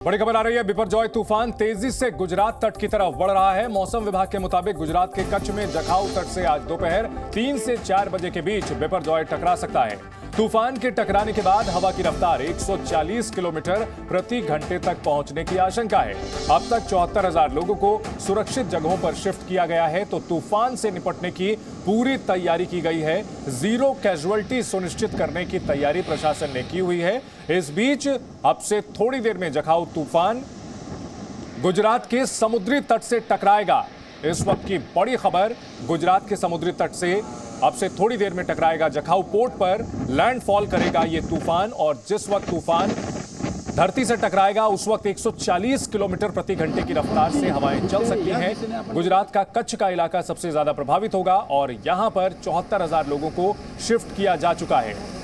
बड़ी खबर आ रही है। बिपरजॉय तूफान तेजी से गुजरात तट की तरफ बढ़ रहा है। मौसम विभाग के मुताबिक गुजरात के कच्छ में जखाऊ तट से आज दोपहर 3 से 4 बजे के बीच बिपरजॉय टकरा सकता है। तूफान के टकराने के बाद हवा की रफ्तार 140 किलोमीटर प्रति घंटे तक पहुंचने की आशंका है। अब तक 74,000 लोगों को सुरक्षित जगहों पर शिफ्ट किया गया है, तो तूफान से निपटने की पूरी तैयारी की गई है। जीरो कैजुअल्टी सुनिश्चित करने की तैयारी प्रशासन ने की हुई है। इस बीच अब से थोड़ी देर में जखाऊ तूफान गुजरात के समुद्री तट से टकराएगा। इस वक्त की बड़ी खबर, गुजरात के समुद्री तट से अब से थोड़ी देर में टकराएगा। जखाऊ पोर्ट पर लैंडफॉल करेगा ये तूफान, और जिस वक्त तूफान धरती से टकराएगा उस वक्त 140 किलोमीटर प्रति घंटे की रफ्तार से हवाएं चल सकती हैं। गुजरात का कच्छ का इलाका सबसे ज्यादा प्रभावित होगा और यहां पर 74,000 लोगों को शिफ्ट किया जा चुका है।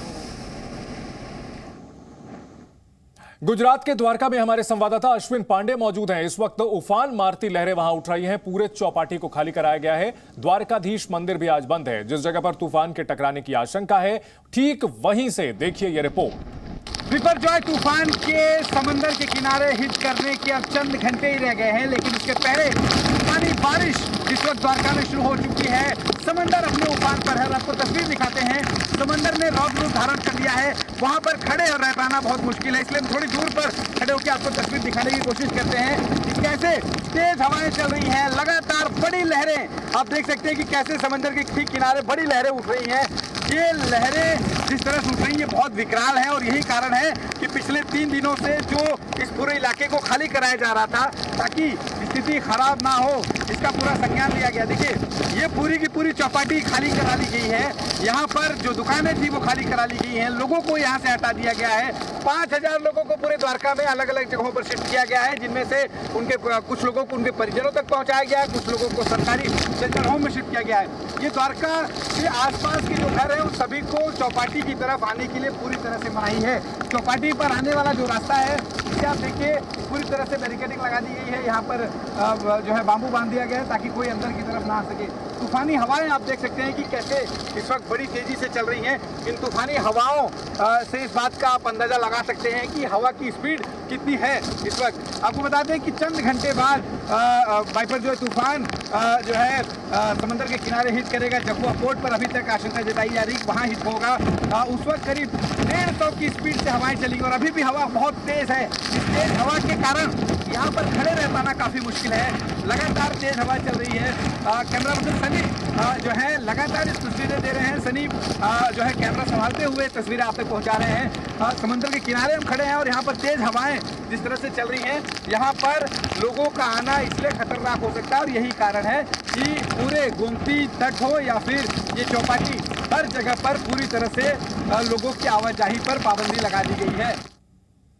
गुजरात के द्वारका में हमारे संवाददाता अश्विन पांडे मौजूद हैं। इस वक्त उफान मारती लहरें वहां उठ रही हैं। पूरे चौपाटी को खाली कराया गया है। द्वारकाधीश मंदिर भी आज बंद है। जिस जगह पर तूफान के टकराने की आशंका है, ठीक वहीं से देखिए यह रिपोर्ट। बिपरजॉय तूफान के समंदर के किनारे हिट करने के अब चंद घंटे ही रह गए हैं, लेकिन उसके पहले तूफानी बारिश इस वक्त द्वारका में शुरू हो चुकी है। समंदर अपने उफान पर है। आपको तस्वीर दिखाते हैं। समंदर ने रौद्र रूप धारण कर लिया है। वहां पर खड़े और रह पाना बहुत मुश्किल है, इसलिए हम थोड़ी दूर पर खड़े होकर आपको तस्वीर दिखाने की कोशिश करते हैं कि कैसे तेज हवाएं चल रही हैं। लगातार बड़ी लहरें आप देख सकते हैं कि कैसे समंदर के ठीक किनारे बड़ी लहरें उठ रही हैं। ये लहरें जिस तरह से उठ रही हैं बहुत विकराल है, और यही कारण है कि पिछले 3 दिनों से जो इस पूरे इलाके को खाली कराया जा रहा था ताकि स्थिति खराब ना हो, इसका पूरा संज्ञान लिया गया। देखिए, ये पूरी की पूरी चौपाटी खाली करा ली गई है। यहाँ पर जो दुकानें थी वो खाली करा ली गई हैं। लोगों को यहाँ से हटा दिया गया है। 5,000 लोगों को पूरे द्वारका में अलग अलग जगहों पर शिफ्ट किया गया है, जिनमें से उनके कुछ लोगों को उनके परिजनों तक पहुँचाया गया है, कुछ लोगों को सरकारी शेल्टर होम में शिफ्ट किया गया है। ये द्वारका के आसपास के जो घर है उन सभी को चौपाटी की तरफ आने के लिए पूरी तरह से मनाही है। चौपाटी पर आने वाला जो रास्ता है, इसे आप देखिए पूरी तरह से बैरिकेडिंग लगा दी गई है। यहाँ पर जो है बांबू बांध दिया गया है ताकि कोई अंदर की तरफ ना आ सके। तूफानी हवाएं आप देख सकते हैं कि कैसे इस वक्त बड़ी तेजी से चल रही हैं। इन तूफानी हवाओं से इस बात का आप अंदाजा लगा सकते हैं कि हवा की स्पीड कितनी है इस वक्त। आपको बता दें कि चंद घंटे बाद बिपरजॉय तूफान जो है समंदर के किनारे हिट करेगा। जखुआ पोर्ट पर अभी तक आशंका जताई जा रही है वहाँ हिट होगा। उस वक्त करीब 150 की स्पीड से हवाएं चलेंगी, और अभी भी हवा बहुत तेज है। इस तेज हवा के कारण यहाँ पर खड़े रह पाना काफी मुश्किल है। लगातार तेज हवा चल रही है। कैमरा पर्सन सनी जो है लगातार इस तस्वीरें दे रहे हैं। सनी जो है कैमरा संभालते हुए तस्वीरें आप तक पहुंचा रहे हैं। समंदर के किनारे हम खड़े हैं और यहाँ पर तेज हवाएं जिस तरह से चल रही हैं, यहाँ पर लोगों का आना इसलिए खतरनाक हो सकता है, और यही कारण है कि पूरे गोमती तट हो या फिर ये चौपाटी, हर जगह पर पूरी तरह से लोगों की आवाजाही पर पाबंदी लगा दी गई है।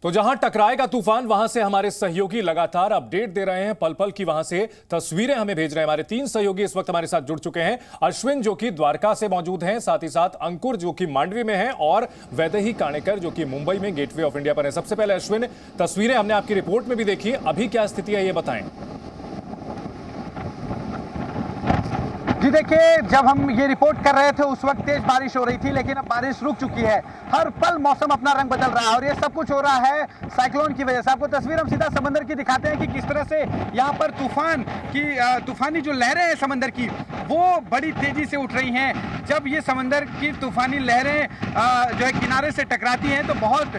तो जहां टकराएगा तूफान, वहां से हमारे सहयोगी लगातार अपडेट दे रहे हैं। पल पल की वहां से तस्वीरें हमें भेज रहे हैं। हमारे 3 सहयोगी इस वक्त हमारे साथ जुड़ चुके हैं। अश्विन जो कि द्वारका से मौजूद हैं, साथ ही साथ अंकुर जो कि मांडवी में हैं, और वैदेही काणेकर जो कि मुंबई में गेटवे ऑफ इंडिया पर है। सबसे पहले अश्विन, तस्वीरें हमने आपकी रिपोर्ट में भी देखी, अभी क्या स्थिति है ये बताएं। जी देखिए, जब हम ये रिपोर्ट कर रहे थे उस वक्त तेज बारिश हो रही थी, लेकिन अब बारिश रुक चुकी है। हर पल मौसम अपना रंग बदल रहा है, और ये सब कुछ हो रहा है साइक्लोन की वजह से। आपको तस्वीर हम सीधा समंदर की दिखाते हैं कि किस तरह से यहाँ पर तूफानी जो लहरें हैं समंदर की, वो बड़ी तेजी से उठ रही हैं। जब ये समंदर की तूफानी लहरें जो है किनारे से टकराती हैं तो बहुत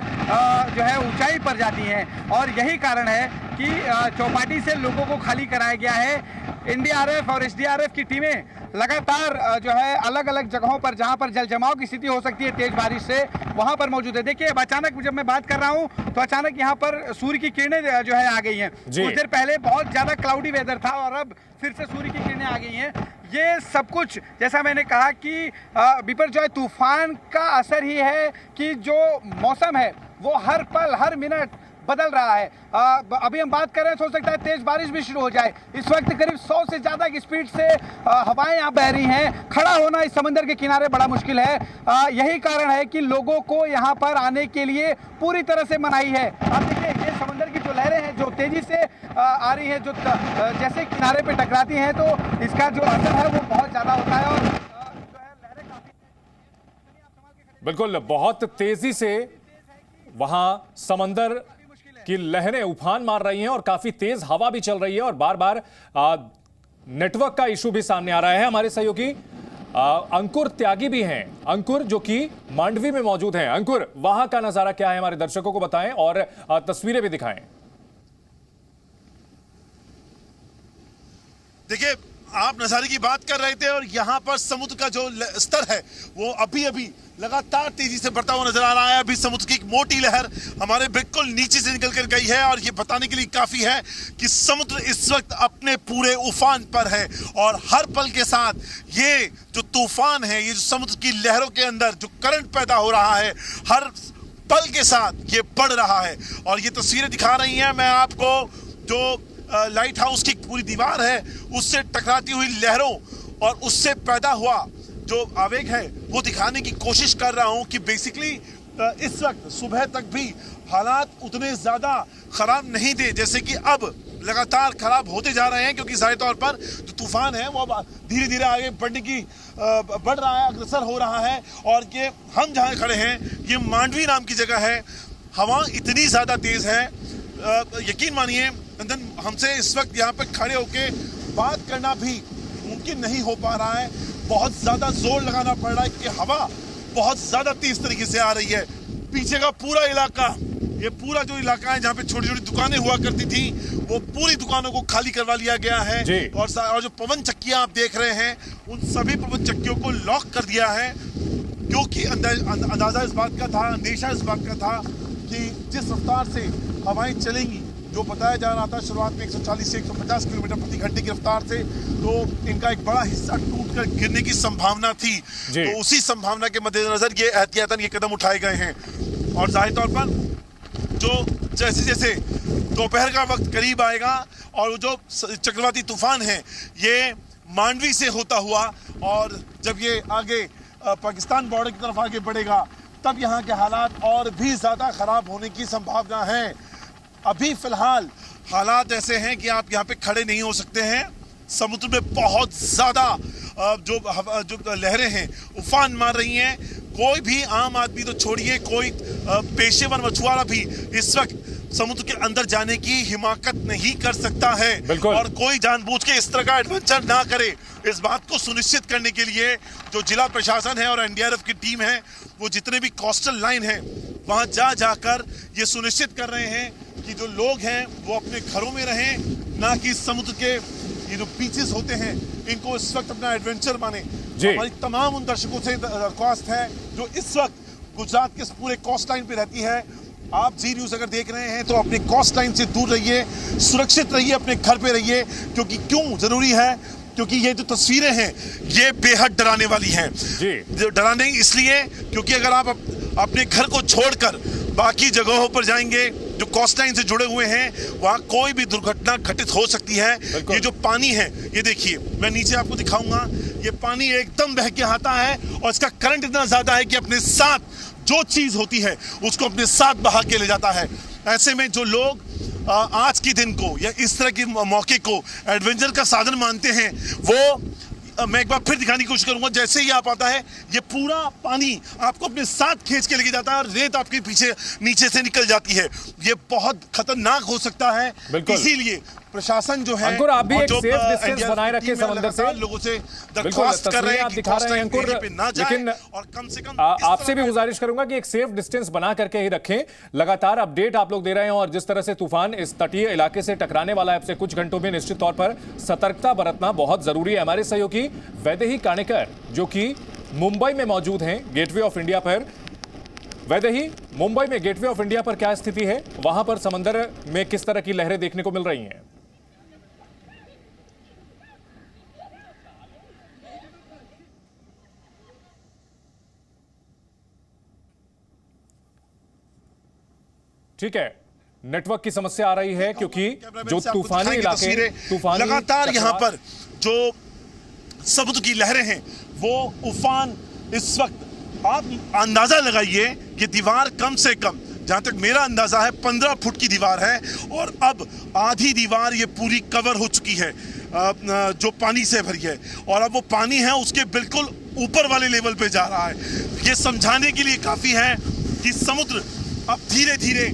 जो है ऊंचाई पर जाती हैं, और यही कारण है कि चौपाटी से लोगों को खाली कराया गया है। एनडीआरएफ और एसडीआरएफ की टीमें लगातार जो है अलग अलग जगहों पर जहां पर जल जमाव की स्थिति हो सकती है तेज बारिश से, वहां पर मौजूद है। देखिए, अब अचानक जब मैं बात कर रहा हूं तो अचानक यहां पर सूर्य की किरणें जो है आ गई हैं। कुछ देर पहले बहुत ज्यादा क्लाउडी वेदर था और अब फिर से सूर्य की किरणें आ गई हैं। ये सब कुछ, जैसा मैंने कहा कि बिपरजॉय तूफान का असर ही है कि जो मौसम है वो हर पल हर मिनट बदल रहा है। अभी हम बात कर रहे हैं, हो सकता है तेज बारिश भी शुरू हो जाए। इस वक्त करीब 100 से ज्यादा की स्पीड से हवाएं यहाँ बह रही हैं। खड़ा होना इस समंदर के किनारे बड़ा मुश्किल है। यही कारण है कि लोगों को यहाँ पर आने के लिए पूरी तरह से मनाही है। आप देखिए, ये समंदर की जो लहरें हैं जो तेजी से आ रही है, जो जैसे किनारे पे टकराती हैं तो इसका जो असर है वो बहुत ज्यादा होता है, और जो है लहरें काफी बिल्कुल बहुत तेजी से वहां समंदर कि लहरें उफान मार रही हैं और काफी तेज हवा भी चल रही है और बार बार नेटवर्क का इशू भी सामने आ रहा है। हमारे सहयोगी अंकुर त्यागी भी हैं। अंकुर जो कि मांडवी में मौजूद हैं। अंकुर, वहां का नजारा क्या है हमारे दर्शकों को बताएं और तस्वीरें भी दिखाएं। देखिए, आप नजारे की बात कर रहे थे और यहाँ पर समुद्र का जो स्तर है वो अभी अभी लगातार तेजी से बढ़ता हुआ नजर आ रहा है। अभी समुद्र की एक मोटी लहर हमारे बिल्कुल नीचे से निकल कर गई है और ये बताने के लिए काफी है कि समुद्र इस वक्त अपने पूरे उफान पर है और हर पल के साथ ये जो तूफान है, ये जो समुद्र की लहरों के अंदर जो करंट पैदा हो रहा है, हर पल के साथ ये बढ़ रहा है। और ये तस्वीरें दिखा रही हैं मैं आपको, जो लाइट हाउस की पूरी दीवार है उससे टकराती हुई लहरों और उससे पैदा हुआ जो आवेग है वो दिखाने की कोशिश कर रहा हूं कि बेसिकली इस वक्त सुबह तक भी हालात उतने ज्यादा खराब नहीं थे जैसे कि अब लगातार खराब होते जा रहे हैं, क्योंकि जाहिर तौर पर जो तूफान है वो अब धीरे धीरे आगे बढ़ रहा है, अग्रसर हो रहा है। और ये हम जहां खड़े हैं ये मांडवी नाम की जगह है। हवा इतनी ज्यादा तेज है, यकीन मानिए नंदन, हमसे इस वक्त यहाँ पे खड़े होके बात करना भी मुमकिन नहीं हो पा रहा है। बहुत ज्यादा जोर लगाना पड़ रहा है कि हवा बहुत ज्यादा तेज तरीके से आ रही है। पीछे का पूरा इलाका, ये पूरा जो इलाका है जहाँ पे छोटी छोटी दुकानें हुआ करती थी, वो पूरी दुकानों को खाली करवा लिया गया है। और जो पवन चक्कियां आप देख रहे हैं उन सभी पवन चक्कियों को लॉक कर दिया है, क्योंकि अंदाजा इस बात का था, अंदेशा इस बात का था कि जिस रफ्तार से हवाएं चलेंगी, जो बताया जा रहा था शुरुआत में 140 से 150 किलोमीटर प्रति घंटे की रफ्तार से, तो इनका एक बड़ा हिस्सा टूटकर गिरने की संभावना थी। तो उसी संभावना के मद्देनजर ये एहतियातन ये कदम उठाए गए हैं। और जाहिर तौर पर जो जैसे जैसे दोपहर का वक्त करीब आएगा और जो चक्रवाती तूफान है ये मांडवी से होता हुआ और जब ये आगे पाकिस्तान बॉर्डर की तरफ आगे बढ़ेगा तब यहाँ के हालात और भी ज्यादा खराब होने की संभावना है। अभी फिलहाल हालात ऐसे हैं कि आप यहाँ पे खड़े नहीं हो सकते हैं। समुद्र में बहुत ज्यादा जो लहरें हैं उफान मार रही हैं। कोई भी आम आदमी तो छोड़िए, कोई पेशेवर मछुआरा भी इस वक्त समुद्र के अंदर जाने की हिमाकत नहीं कर सकता है और कोई जानबूझ के इस तरह का एडवेंचर ना करे। इस बात को सुनिश्चित करने के लिए जो जिला प्रशासन है और एनडीआरएफ की टीम है वो जितने भी कोस्टल लाइन है वहां जाकर ये सुनिश्चित कर रहे हैं कि जो लोग हैं वो अपने घरों में रहें, ना कि समुद्र के ये जो बीचेस होते हैं इनको इस वक्त अपना एडवेंचर माने। हमारी तमाम उन दर्शकों से रिक्वेस्ट है जो इस वक्त गुजरात के पूरे कोस्ट लाइन पे रहती है, आप जी न्यूज अगर देख रहे हैं तो अपने कोस्ट लाइन से दूर रहिए, सुरक्षित रहिए, अपने घर पे रहिए। क्योंकि क्यों जरूरी है? क्योंकि ये जो तस्वीरें हैं ये बेहद डराने वाली हैं। डराने इसलिए क्योंकि अगर आप अपने घर को छोड़कर बाकी जगहों पर जाएंगे जो कोस्ट लाइन से जुड़े हुए हैं वहां कोई भी दुर्घटना घटित हो सकती है। ये जो पानी है ये देखिए, मैं नीचे आपको दिखाऊंगा, ये पानी एकदम बह के आता है और इसका करंट इतना ज्यादा है कि अपने साथ जो चीज होती है उसको अपने साथ बहा के ले जाता है। ऐसे में जो लोग आज के दिन को या इस तरह के मौके को एडवेंचर का साधन मानते हैं वो मैं एक बार फिर दिखाने की कोशिश करूंगा। जैसे ही आप आता है ये पूरा पानी आपको अपने साथ खींच के लेके जाता है और रेत आपके पीछे नीचे से निकल जाती है। ये बहुत खतरनाक हो सकता है, इसीलिए प्रशासन जो है अंकुर, आप भी एक सेफ डिस्टेंस बनाए रखें समंदर से। लोगों से दरख्वास्त कर रहे हैं कि कोस्ट लाइन पे ना जाए और कम से कम आपसे भी गुजारिश करूंगा कि एक सेफ डिस्टेंस बना करके ही रखें। लगातार अपडेट आप लोग दे रहे हैं और जिस तरह से तूफान इस तटीय इलाके से टकराने वाला है अब से कुछ घंटों में, निश्चित तौर पर सतर्कता बरतना बहुत जरूरी है। हमारे सहयोगी वैदेही काणेकर जो कि मुंबई में मौजूद हैं गेटवे ऑफ इंडिया पर। वैदेही, मुंबई में गेटवे ऑफ इंडिया पर क्या स्थिति है? वहां पर समंदर में किस तरह की लहरें देखने को मिल रही हैं? ठीक है, नेटवर्क की समस्या आ रही है क्योंकि जो तूफानी इलाके लगातार यहां पर जो समुद्र की लहरें हैं वो उफान इस वक्त आप अंदाजा लगाइए कि दीवार कम से कम जहां तक मेरा अंदाजा है 15 फुट की दीवार है और अब आधी दीवार ये पूरी कवर हो चुकी है जो पानी से भरी है और अब वो पानी है उसके बिल्कुल ऊपर वाले लेवल पे जा रहा है। ये समझाने के लिए काफी है कि समुद्र अब धीरे धीरे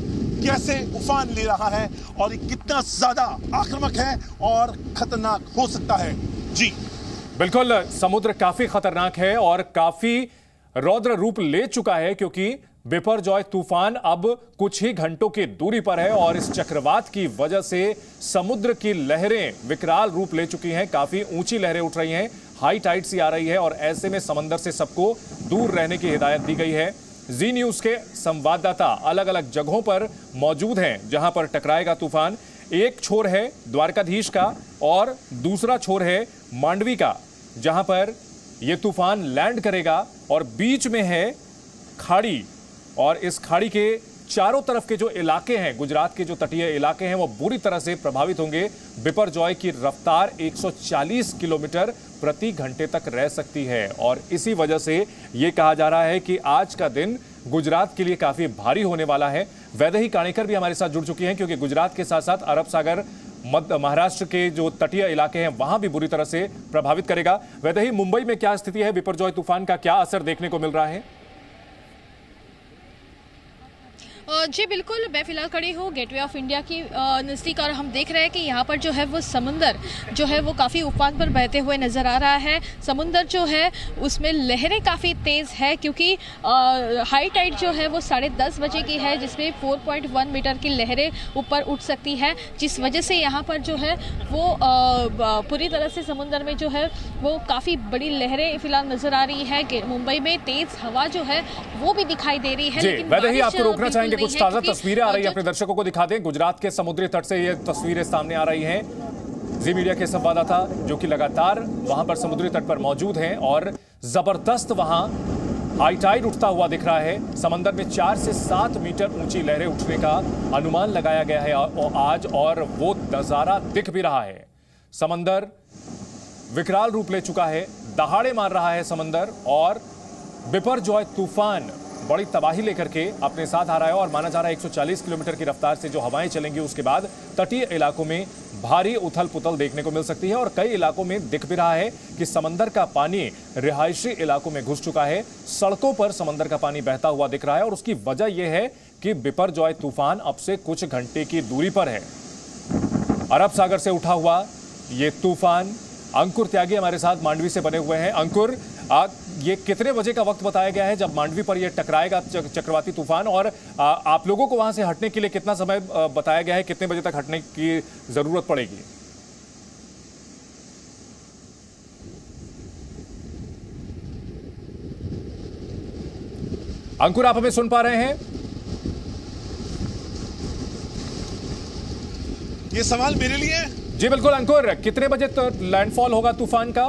कैसे उफान ले रहा है और ये कितना ज्यादा आक्रामक है और खतरनाक हो सकता है। जी बिल्कुल, समुद्र काफी खतरनाक है और काफी रौद्र रूप ले चुका है, क्योंकि बिपरजॉय तूफान अब कुछ ही घंटों की दूरी पर है और इस चक्रवात की वजह से समुद्र की लहरें विकराल रूप ले चुकी हैं। काफी ऊंची लहरें उठ रही हैं, हाई टाइड सी आ रही है और ऐसे में समंदर से सबको दूर रहने की हिदायत दी गई है। जी न्यूज के संवाददाता अलग अलग जगहों पर मौजूद हैं जहां पर टकराएगा तूफान। एक छोर है द्वारकाधीश का और दूसरा छोर है मांडवी का, जहां पर यह तूफान लैंड करेगा और बीच में है खाड़ी और इस खाड़ी के चारों तरफ के जो इलाके हैं, गुजरात के जो तटीय इलाके हैं, वो बुरी तरह से प्रभावित होंगे। बिपरजॉय की रफ्तार 140 किलोमीटर प्रति घंटे तक रह सकती है और इसी वजह से यह कहा जा रहा है कि आज का दिन गुजरात के लिए काफी भारी होने वाला है। वैदेही काणेकर भी हमारे साथ जुड़ चुकी हैं, क्योंकि गुजरात के साथ साथ अरब सागर, मध्य महाराष्ट्र के जो तटीय इलाके हैं वहां भी बुरी तरह से प्रभावित करेगा। वैदेही, मुंबई में क्या स्थिति है? बिपरजॉय तूफान का क्या असर देखने को मिल रहा है? जी बिल्कुल, मैं फिलहाल खड़ी हूँ गेटवे ऑफ इंडिया की नज़दीक और हम देख रहे हैं कि यहाँ पर जो है वो समुंदर जो है वो काफ़ी उफान पर बहते हुए नज़र आ रहा है। समुंदर जो है उसमें लहरें काफ़ी तेज़ है, क्योंकि हाई टाइड जो है वो 10:30 बजे की है, जिसमें 4.1 मीटर की लहरें ऊपर उठ सकती है, जिस वजह से यहाँ पर जो है वो पूरी तरह से समुंदर में जो है वो काफ़ी बड़ी लहरें फिलहाल नज़र आ रही है। मुंबई में तेज़ हवा जो है वो भी दिखाई दे रही है। लेकिन वैदेही, आपको रोकना चाहेंगे, कुछ ताजा तस्वीरें आ रही है, अपने दर्शकों को दिखा दें। गुजरात के समुद्री तट से ये तस्वीरें सामने आ रही हैं। जी मीडिया के संवाददाता जो कि लगातार वहां पर समुद्री तट पर मौजूद हैं और जबरदस्त वहां हाई टाइड उठता हुआ दिख रहा है। समंदर में 4 से 7 मीटर ऊंची लहरें उठने का अनुमान लगाया गया है आज, और वो नजारा दिख भी रहा है। समंदर विकराल रूप ले चुका है, दहाड़े मार रहा है समंदर और बिपरजॉय तूफान बड़ी तबाही लेकर के अपने साथ आ रहा है और माना जा रहा है 140 किलोमीटर की रफ्तार से जो हवाएं चलेंगी उसके बाद तटीय इलाकों में भारी उथल पुथल देखने को मिल सकती है। और कई इलाकों में दिख भी रहा है कि समंदर का पानी रिहायशी इलाकों में घुस चुका है, सड़कों पर समंदर का पानी बहता हुआ दिख रहा है और उसकी वजह यह है कि बिपरजॉय तूफान अब से कुछ घंटे की दूरी पर है। अरब सागर से उठा हुआ ये तूफान। अंकुर त्यागी हमारे साथ मांडवी से बने हुए हैं। अंकुर, ये कितने बजे का वक्त बताया गया है जब मांडवी पर ये टकराएगा चक्रवाती तूफान, और आप लोगों को वहां से हटने के लिए कितना समय बताया गया है, कितने बजे तक हटने की जरूरत पड़ेगी? अंकुर, आप हमें सुन पा रहे हैं? ये सवाल मेरे लिए है? जी बिल्कुल अंकुर, कितने बजे तक लैंडफॉल होगा तूफान का?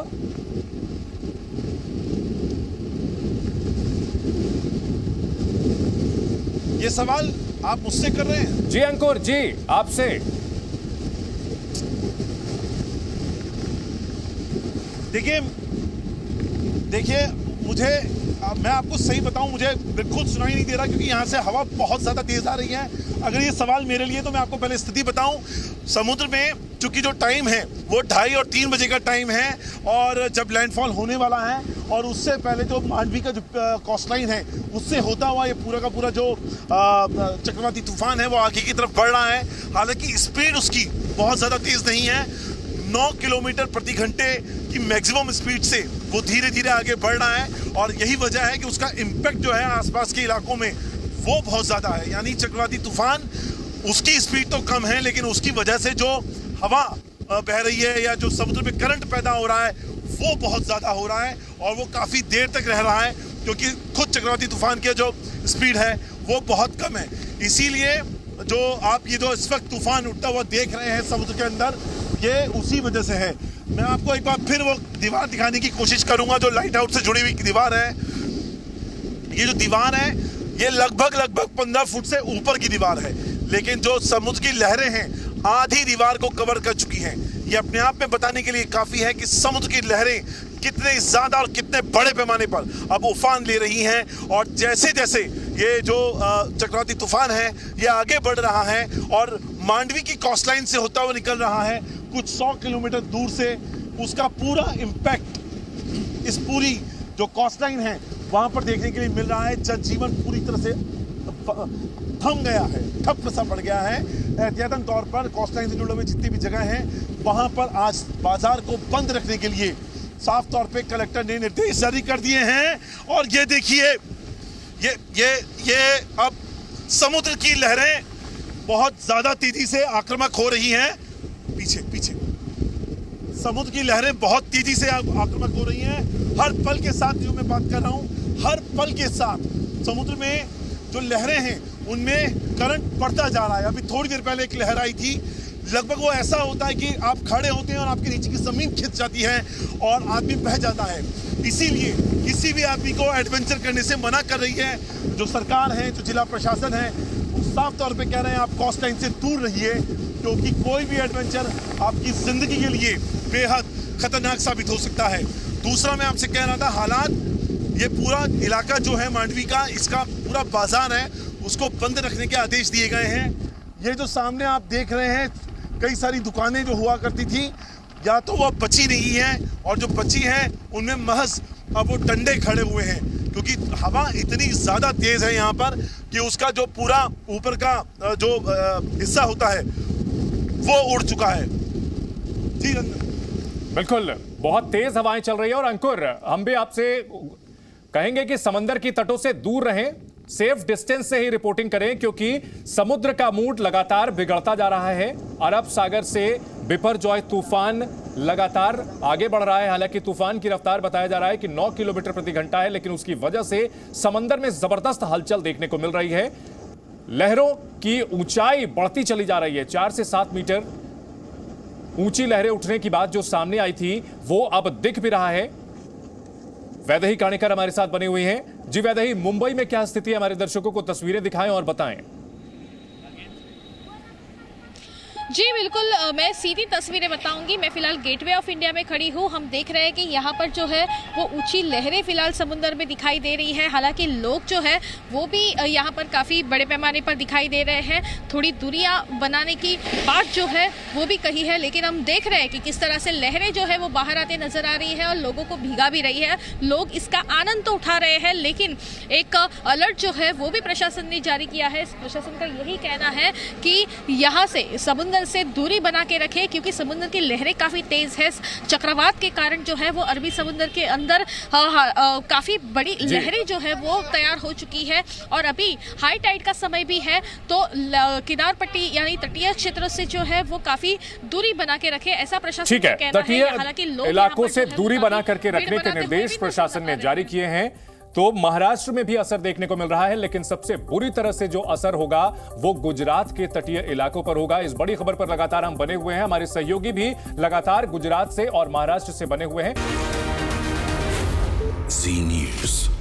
ये सवाल आप मुझसे कर रहे हैं? जी अंकुर जी, आपसे। देखिए मुझे, मैं आपको सही बताऊं, मुझे बिल्कुल सुनाई नहीं दे रहा क्योंकि यहाँ से हवा बहुत ज्यादा तेज आ रही है। अगर ये सवाल मेरे लिए तो मैं आपको पहले स्थिति बताऊं। समुद्र में चूंकि जो टाइम है वो 2:30 और 3 बजे का टाइम है और जब लैंडफॉल होने वाला है और उससे पहले जो मांडवी का जो कोस्ट लाइन है उससे होता हुआ ये पूरा का पूरा जो चक्रवाती तूफान है वो आगे की तरफ बढ़ रहा है। हालांकि स्पीड उसकी बहुत ज्यादा तेज नहीं है, 9 किलोमीटर प्रति घंटे की मैक्सिमम स्पीड से वो धीरे धीरे आगे बढ़ रहा है और यही वजह है कि उसका इम्पैक्ट जो है आसपास के इलाकों में वो बहुत ज्यादा है। यानी चक्रवाती तूफान, उसकी स्पीड तो कम है लेकिन उसकी वजह से जो हवा बह रही है या जो समुद्र में करंट पैदा हो रहा है वो बहुत ज्यादा हो रहा है और वो काफी देर तक रह रहा है क्योंकि खुद चक्रवाती तूफान की जो स्पीड है वो बहुत कम है। इसीलिए जो आप ये जो इस वक्त तूफान उठता हुआ देख रहे हैं समुद्र के अंदर, ये उसी वजह से है। मैं आपको एक बार फिर वो दीवार दिखाने की कोशिश करूंगा जो लाइट हाउस से जुड़ी हुई दीवार है। ये जो दीवार है ये लगभग 15 फुट से ऊपर की दीवार है, लेकिन जो समुद्र की लहरें हैं आधी दीवार को कवर कर चुकी हैं। ये अपने आप में बताने के लिए काफी है कि समुद्र की लहरें कितने ज्यादा और कितने बड़े पैमाने पर अब उफान ले रही हैं। और जैसे जैसे ये जो चक्रवाती तूफान है ये आगे बढ़ रहा है और मांडवी की कोस्ट लाइन से होता हुआ निकल रहा है कुछ 100 किलोमीटर दूर से, उसका पूरा इम्पैक्ट इस पूरी जो कोस्ट लाइन है वहां पर देखने के लिए मिल रहा है। जनजीवन पूरी तरह से थम गया है, ठप सा पड़ गया है। एहतियातन तौर पर कोस्ट लाइन से जुड़े हुए जितनी भी जगह हैं वहां पर आज बाजार को बंद रखने के लिए साफ तौर पे कलेक्टर ने निर्देश जारी कर दिए हैं। और ये देखिए, ये अब समुद्र की लहरें बहुत ज्यादा तेजी से आक्रामक हो रही हैं। पीछे समुद्र की लहरें बहुत तेजी से आक्रामक हो रही हैं। हर पल के साथ जो मैं बात कर रहा हूं, हर पल के साथ समुद्र में जो लहरें हैं उनमें करंट बढ़ता जा रहा है। अभी थोड़ी देर पहले एक लहर आई थी, लगभग वो ऐसा होता है कि आप खड़े होते हैं और आपके नीचे की जमीन खिंच जाती है और आदमी बह जाता है। इसीलिए किसी भी आदमी को एडवेंचर करने से मना कर रही है जो सरकार है, जो जिला प्रशासन है, वो साफ तौर पे कह रहे हैं आप कोस्ट लाइन से दूर रहिए, क्योंकि कोई भी एडवेंचर आपकी जिंदगी के लिए बेहद खतरनाक साबित हो सकता है। दूसरा मैं आपसे कह रहा था, हालात, ये पूरा इलाका जो है मांडवी का, इसका पूरा बाजार है, उसको बंद रखने के आदेश दिए गए हैं। ये जो सामने आप देख रहे हैं, कई सारी दुकानें जो हुआ करती थी, या तो वो बची नहीं हैं, और जो बची हैं उनमें महज अब वो डंडे खड़े हुए हैं, क्योंकि हवा इतनी ज्यादा तेज है यहाँ पर कि उसका जो पूरा ऊपर का जो हिस्सा होता है वो उड़ चुका है। जी बिल्कुल, बहुत तेज हवाएं चल रही है। और अंकुर, हम भी आपसे कहेंगे कि समंदर की तटों से दूर रहें, सेफ डिस्टेंस से ही रिपोर्टिंग करें, क्योंकि समुद्र का मूड लगातार बिगड़ता जा रहा है। अरब सागर से बिपरजॉय तूफान लगातार आगे बढ़ रहा है। हालांकि तूफान की रफ्तार बताया जा रहा है कि 9 किलोमीटर प्रति घंटा है, लेकिन उसकी वजह से समंदर में जबरदस्त हलचल देखने को मिल रही है। लहरों की ऊंचाई बढ़ती चली जा रही है। 4 से 7 मीटर ऊंची लहरें उठने की बात जो सामने आई थी वो अब दिख भी रहा है। वैदेही काणेकर हमारे साथ बने हुए हैं। जी वैदेही, मुंबई में क्या स्थिति है? हमारे दर्शकों को तस्वीरें दिखाएं और बताएं। जी बिल्कुल, मैं सीधी तस्वीरें बताऊंगी। मैं फिलहाल गेटवे ऑफ इंडिया में खड़ी हूँ। हम देख रहे हैं कि यहाँ पर जो है वो ऊंची लहरें फिलहाल समुद्र में दिखाई दे रही है। हालांकि लोग जो है वो भी यहाँ पर काफ़ी बड़े पैमाने पर दिखाई दे रहे हैं। थोड़ी दूरियां बनाने की बात जो है वो भी कही है, लेकिन हम देख रहे हैं कि किस तरह से लहरें जो है वो बाहर आते नजर आ रही है और लोगों को भीगा भी रही है। लोग इसका आनंद तो उठा रहे हैं, लेकिन एक अलर्ट जो है वो भी प्रशासन ने जारी किया है। प्रशासन का यही कहना है कि यहाँ से समुद्र से दूरी बना के रखें, क्योंकि समुद्र की लहरें काफी तेज है। चक्रवात के कारण जो है वो अरबी समुद्र के अंदर काफी बड़ी लहरें जो है वो तैयार हो चुकी है। और अभी हाई टाइड का समय भी है, तो किनार पट्टी यानी तटीय क्षेत्रों से जो है वो काफी दूरी बना के रखे, ऐसा प्रशासन का कहना है। हालांकि लोग इलाकों से दूरी बना करके रखने के निर्देश प्रशासन ने जारी किए हैं। तो महाराष्ट्र में भी असर देखने को मिल रहा है, लेकिन सबसे बुरी तरह से जो असर होगा वो गुजरात के तटीय इलाकों पर होगा। इस बड़ी खबर पर लगातार हम बने हुए हैं। हमारे सहयोगी भी लगातार गुजरात से और महाराष्ट्र से बने हुए हैं। जी न्यूज़।